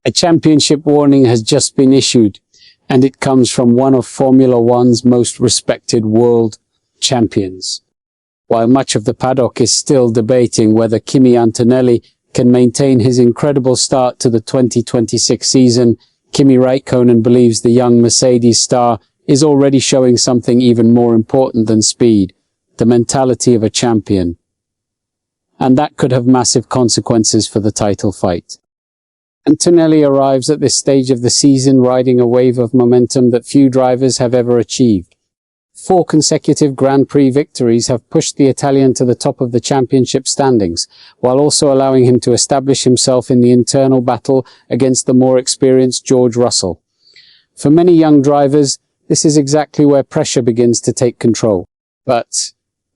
A championship warning has just been issued, and it comes from one of Formula One's most respected world champions. While much of the paddock is still debating whether Kimi Antonelli can maintain his incredible start to the 2026 season, Kimi Räikkönen believes the young Mercedes star is already showing something even more important than speed, the mentality of a champion. And that could have massive consequences for the title fight. Antonelli arrives at this stage of the season riding a wave of momentum that few drivers have ever achieved. 4 consecutive Grand Prix victories have pushed the Italian to the top of the championship standings, while also allowing him to establish himself in the internal battle against the more experienced George Russell. For many young drivers, this is exactly where pressure begins to take control. But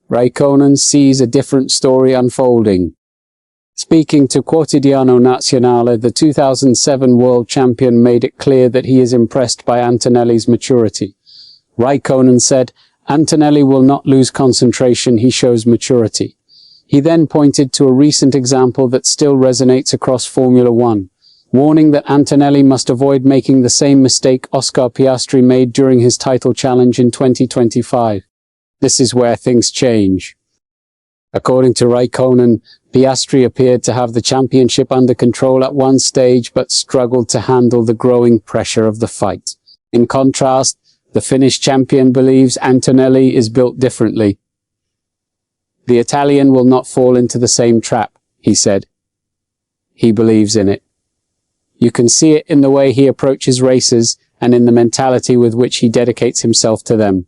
Räikkönen sees a different story unfolding. Speaking to Quotidiano Nazionale, the 2007 world champion made it clear that he is impressed by Antonelli's maturity. Räikkönen said, "Antonelli will not lose concentration, he shows maturity." He then pointed to a recent example that still resonates across Formula One, warning that Antonelli must avoid making the same mistake Oscar Piastri made during his title challenge in 2025. This is where things change. According to Räikkönen, Piastri appeared to have the championship under control at one stage but struggled to handle the growing pressure of the fight. In contrast, the Finnish champion believes Antonelli is built differently. "The Italian will not fall into the same trap," he said. He believes in it. You can see it in the way he approaches races and in the mentality with which he dedicates himself to them.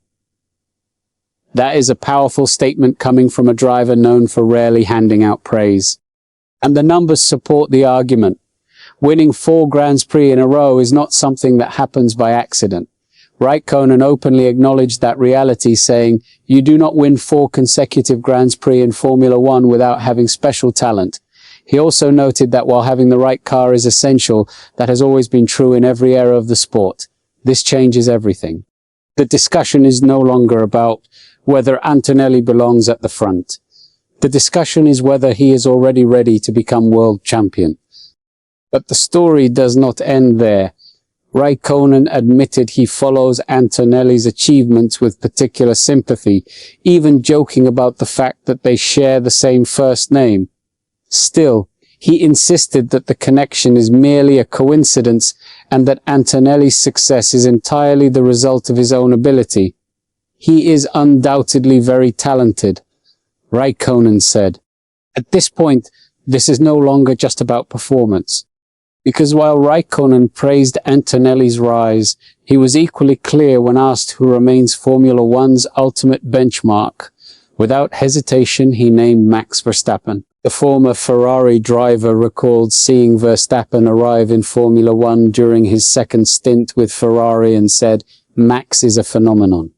That is a powerful statement coming from a driver known for rarely handing out praise. And the numbers support the argument. Winning 4 Grands Prix in a row is not something that happens by accident. Räikkönen openly acknowledged that reality, saying, "You do not win 4 consecutive Grands Prix in Formula One without having special talent." He also noted that while having the right car is essential, that has always been true in every era of the sport. This changes everything. The discussion is no longer about whether Antonelli belongs at the front. The discussion is whether he is already ready to become world champion. But the story does not end there. Räikkönen admitted he follows Antonelli's achievements with particular sympathy, even joking about the fact that they share the same first name. Still, he insisted that the connection is merely a coincidence and that Antonelli's success is entirely the result of his own ability. "He is undoubtedly very talented," Räikkönen said. At this point, this is no longer just about performance. Because while Räikkönen praised Antonelli's rise, he was equally clear when asked who remains Formula One's ultimate benchmark. Without hesitation, he named Max Verstappen. The former Ferrari driver recalled seeing Verstappen arrive in Formula One during his second stint with Ferrari and said, "Max is a phenomenon."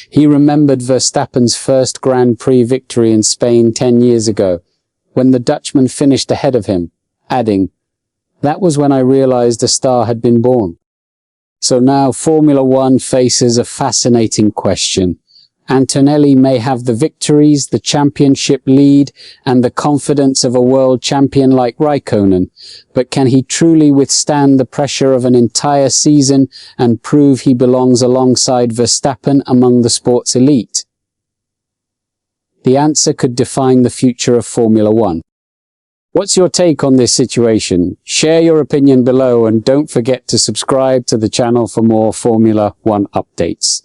He remembered Verstappen's first Grand Prix victory in Spain 10 years ago, when the Dutchman finished ahead of him, adding, "That was when I realized a star had been born." So now Formula One faces a fascinating question. Antonelli may have the victories, the championship lead, and the confidence of a world champion like Räikkönen, but can he truly withstand the pressure of an entire season and prove he belongs alongside Verstappen among the sport's elite? The answer could define the future of Formula One. What's your take on this situation? Share your opinion below and don't forget to subscribe to the channel for more Formula One updates.